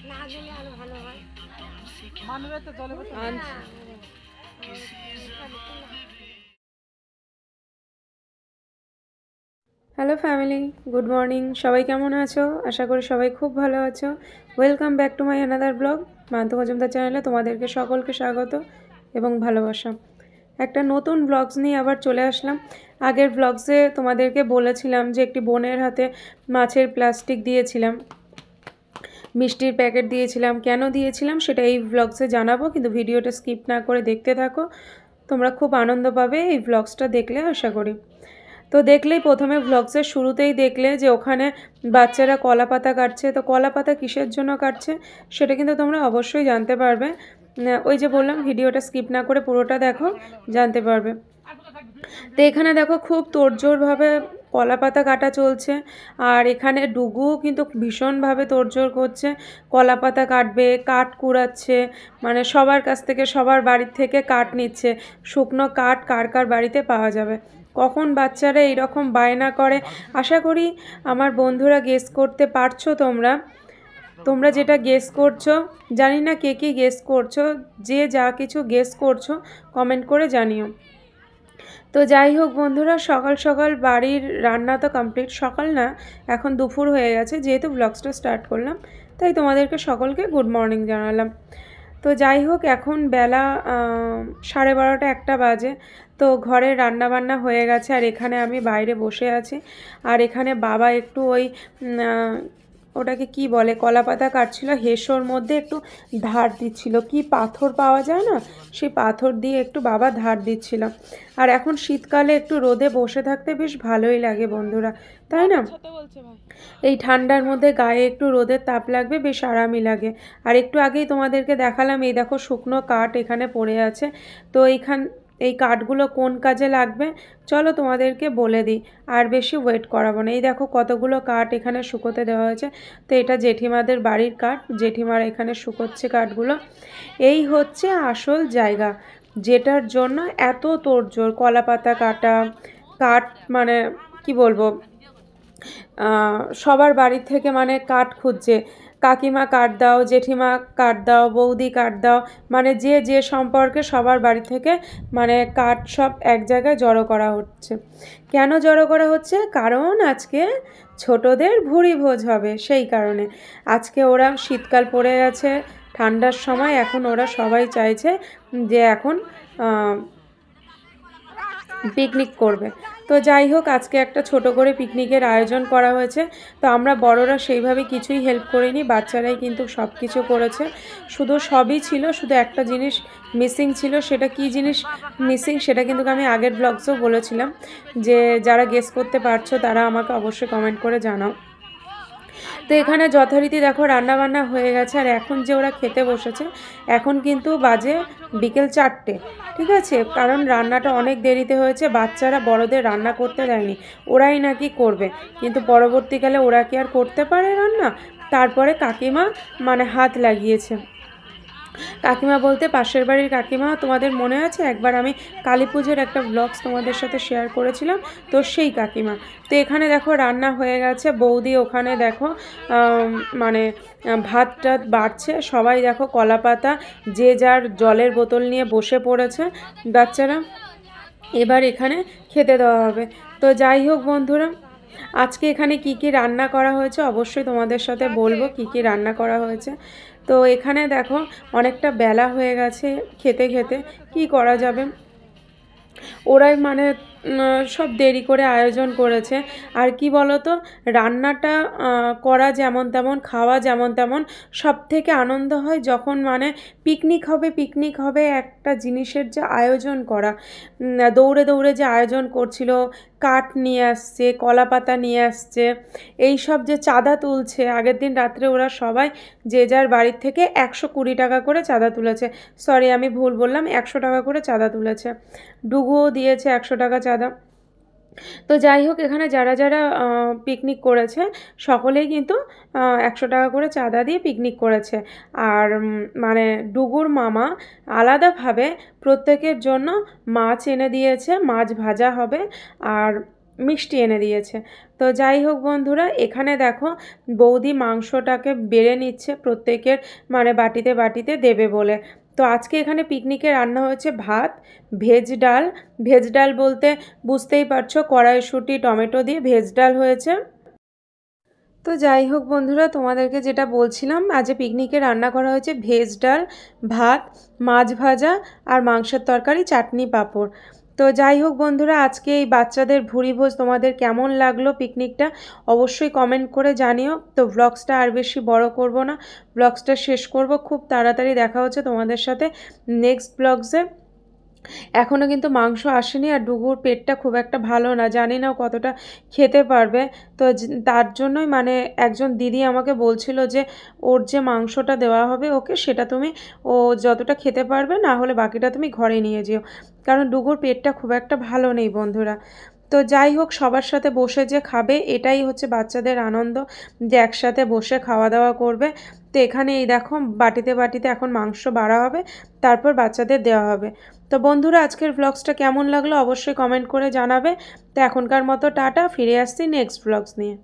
Hello family, good morning. সবাই কেমন আছো? আশা করি সবাই খুব ভালো আছো। Welcome back to my another blog. মান্তু মজুমদার চ্যানেলে তোমাদেরকে সকলকে স্বাগত এবং ভালোবাসা। একটা নতুন ব্লগস নিয়ে আবার চলে আসলাম। আগের ব্লগসে তোমাদেরকে বলেছিলাম যে একটি বোনের হাতে মাছের প্লাস্টিক দিয়েছিলাম, মিষ্টির প্যাকেট দিয়েছিলাম। কেন দিয়েছিলাম সেটা এই ব্লগসে জানাবো, কিন্তু ভিডিওটা স্কিপ না করে দেখতে থাকো। তোমরা খুব আনন্দ পাবে এই ব্লগসটা দেখলে, আশা করি। তো দেখলেই প্রথমে ব্লগসের শুরুতেই দেখলে যে ওখানে বাচ্চারা কলা পাতা কাটছে। তো কলা পাতা কিসের জন্য কাটছে সেটা কিন্তু তোমরা অবশ্যই জানতে পারবে। ওই যে বললাম, ভিডিওটা স্কিপ না করে পুরোটা দেখো, জানতে পারবে। তো এখানে দেখো খুব তোড়জোড়ভাবে কলা পাতা কাটা চলছে। আর এখানে ডুগুও কিন্তু ভীষণভাবে তোড়জোড় করছে, কলা পাতা কাটবে, কাঠ কুড়াচ্ছে, মানে সবার কাছ থেকে, সবার বাড়ির থেকে কাঠ নিচ্ছে। শুকনো কাঠ কার কার বাড়িতে পাওয়া যাবে, কখন বাচ্চারা এইরকম বায়না করে। আশা করি আমার বন্ধুরা গেস করতে পারছো। তোমরা যেটা গেস করছো, জানি না কে কী গেস করছো, যে যা কিছু গেস করছো কমেন্ট করে জানিও। তো যাই হোক বন্ধুরা, সকাল সকাল বাড়ির রান্না তো কমপ্লিট। সকাল না, এখন দুপুর হয়ে গেছে, যেহেতু ব্লগসটা স্টার্ট করলাম তাই তোমাদেরকে সকলকে গুড মর্নিং জানালাম। তো যাই হোক, এখন বেলা 12:30 1টা বাজে। তো ঘরে রান্না বান্না হয়ে গেছে, আর এখানে আমি বাইরে বসে আছি। আর এখানে বাবা একটু ওই ওটাকে কি বলে, কলা পাতা কাটছিল, হেসোর মধ্যে একটু ধার দিচ্ছিল। কি পাথর পাওয়া যায় না, সেই পাথর দিয়ে একটু বাবা ধার দিচ্ছিল। আর এখন শীতকালে একটু রোদে বসে থাকতে বেশ ভালোই লাগে বন্ধুরা, তাই না? এই ঠান্ডার মধ্যে গায়ে একটু রোদের তাপ লাগবে, বেশ আরামই লাগে। আর একটু আগেই তোমাদেরকে দেখালাম, এই দেখো শুকনো কাঠ এখানে পড়ে আছে। তো এই কাঠগুলো কোন কাজে লাগবে চলো তোমাদেরকে বলে দিই, আর বেশি ওয়েট করাবো না। এই দেখো কতগুলো কাঠ এখানে শুকোতে দেওয়া হয়েছে। তো এটা জেঠিমাদের বাড়ির কাঠ, জেঠিমারা এখানে শুকোচ্ছে কাঠগুলো। এই হচ্ছে আসল জায়গা যেটার জন্য এত তোড়জোড়, কলা পাতা কাটা, কাঠ, মানে কি বলবো, সবার বাড়ির থেকে মানে কাঠ খুঁজছে। কাকিমা কাঠ দাও, জেঠিমা কাঠ দাও, বৌদি কাঠ দাও, মানে যে যে সম্পর্কে সবার বাড়ি থেকে মানে কাঠ সব এক জায়গায় জড়ো করা হচ্ছে। কেন জড়ো করা হচ্ছে? কারণ আজকে ছোটদের ভুঁড়ি ভোজ হবে, সেই কারণে। আজকে ওরা, শীতকাল পড়ে গেছে, ঠান্ডার সময়, এখন ওরা সবাই চাইছে যে এখন পিকনিক করবে। তো যাই হোক, আজকে একটা ছোট করে পিকনিকের আয়োজন করা হয়েছে। তো আমরা বড়রা সেইভাবে কিছুই হেল্প করিনি, বাচ্চারাই কিন্তু সব কিছু করেছে। সবই ছিল, শুধু একটা জিনিস মিসিং ছিল। সেটা কি জিনিস মিসিং সেটা কিন্তু আমি আগের ব্লগসেও বলেছিলাম, যে যারা গেস করতে পারছো তারা আমাকে অবশ্যই কমেন্ট করে জানাও। তো এখানে যথারীতি দেখো রান্না বান্না হয়ে গেছে, আর এখন যে ওরা খেতে বসেছে, এখন কিন্তু বাজে বিকেল 4টে, ঠিক আছে? কারণ রান্নাটা অনেক দেরিতে হয়েছে, বাচ্চারা বড়দের রান্না করতে দেয়নি, ওরাই নাকি করবে। কিন্তু পরবর্তীকালে ওরা কি আর করতে পারে রান্না? তারপরে কাকিমা মানে হাত লাগিয়েছে। কাকিমা বলতে পাশের বাড়ির কাকিমা। তোমাদের মনে আছে একবার আমি কালী পুজোর একটা ব্লগস তোমাদের সাথে শেয়ার করেছিলাম, তো সেই কাকিমা। তো এখানে দেখো রান্না হয়ে গেছে, বৌদি ওখানে দেখো মানে ভাত টাত বাড়ছে। সবাই দেখো কলা পাতা, যে যার জলের বোতল নিয়ে বসে পড়েছে বাচ্চারা। এবার এখানে খেতে দেওয়া হবে। তো যাই হোক বন্ধুরা, আজকে এখানে কি কি রান্না করা হয়েছে অবশ্যই তোমাদের সাথে বলবো, কি কি রান্না করা হয়েছে। তো এখানে দেখো অনেকটা বেলা হয়ে গেছে, খেতে খেতে কি করা যাবে, ওরাই মানে সব দেরি করে আয়োজন করেছে। আর কি বলতো, রান্নাটা করা যেমন তেমন, খাওয়া যেমন তেমন, সব থেকে আনন্দ হয় যখন মানে পিকনিক হবে একটা জিনিসের যে আয়োজন করা। দৌড়ে দৌড়ে যে আয়োজন করছিল, কাঠ নিয়ে আসছে, কলা পাতা নিয়ে আসছে, এই সব যে চাঁদা তুলছে, আগের দিন রাত্রে ওরা সবাই যে যার বাড়ির থেকে 120 টাকা করে চাঁদা তুলেছে। সরি, আমি ভুল বললাম, 100 টাকা করে চাঁদা তুলেছে। ডুগুও দিয়েছে 100 টাকা চাঁদা। তো যাই হোক, এখানে যারা যারা পিকনিক করেছে সকলেই কিন্তু 100 টাকা করে চাঁদা দিয়ে পিকনিক করেছে। আর মানে ডুগুর মামা আলাদাভাবে প্রত্যেকের জন্য মাছ এনে দিয়েছে, মাছ ভাজা হবে। আর মিষ্টি এনে দিয়েছে। তো যাই হোক বন্ধুরা, এখানে দেখো বৌদি মাংসটাকে বেড়ে নিচ্ছে প্রত্যেকের মানে বাটিতে বাটিতে দেবে বলে। তো আজকে এখানে পিকনিকে রান্না হয়েছে ভাত, ভেজ ডাল। ভেজ ডাল বলতে বুঝতেই পারছো, কড়াইশুঁটি টমেটো দিয়ে ভেজ ডাল হয়েছে। তো যাই হোক বন্ধুরা, তোমাদেরকে যেটা বলছিলাম, আজ পিকনিকে রান্না করা হয়েছে ভেজ ডাল, ভাত, মাছ ভাজা আর মাংসের তরকারি, চাটনি, পাঁপড়। তো যাই হোক বন্ধুরা, আজকে এই বাচ্চাদের ভুরিভোজ তোমাদের কেমন লাগলো পিকনিকটা অবশ্যই কমেন্ট করে জানিও। তো ব্লগসটা আর বেশি বড় করব না, ব্লগসটা শেষ করব। খুব তাড়াতাড়ি দেখা হচ্ছে তোমাদের সাথে নেক্সট ব্লগসে। এখনও কিন্তু মাংস আসেনি, আর ডুগুর পেটটা খুব একটা ভালো না, জানি না কতটা খেতে পারবে। তো তার জন্যই মানে একজন দিদি আমাকে বলছিল যে ওর যে মাংসটা দেওয়া হবে ওকে, সেটা তুমি ও যতটা খেতে পারবে, না হলে বাকিটা তুমি ঘরে নিয়ে যেও, কারণ ডুগুর পেটটা খুব একটা ভালো নেই বন্ধুরা। তো যাই হোক, সবার সাথে বসে যে খাবে এটাই হচ্ছে বাচ্চাদের আনন্দ, যে একসাথে বসে খাওয়া দাওয়া করবে। তো এখানে এই দেখো বাটিতে বাটিতে এখন মাংস বাড়া হবে, তারপর বাচ্চাদের দেওয়া হবে। তো বন্ধুরা, আজকের ব্লগসটা কেমন লাগলো অবশ্যই কমেন্ট করে জানাবে। তো এখনকার মতো টাটা, ফিরে আসছি নেক্সট ব্লগস নিয়ে।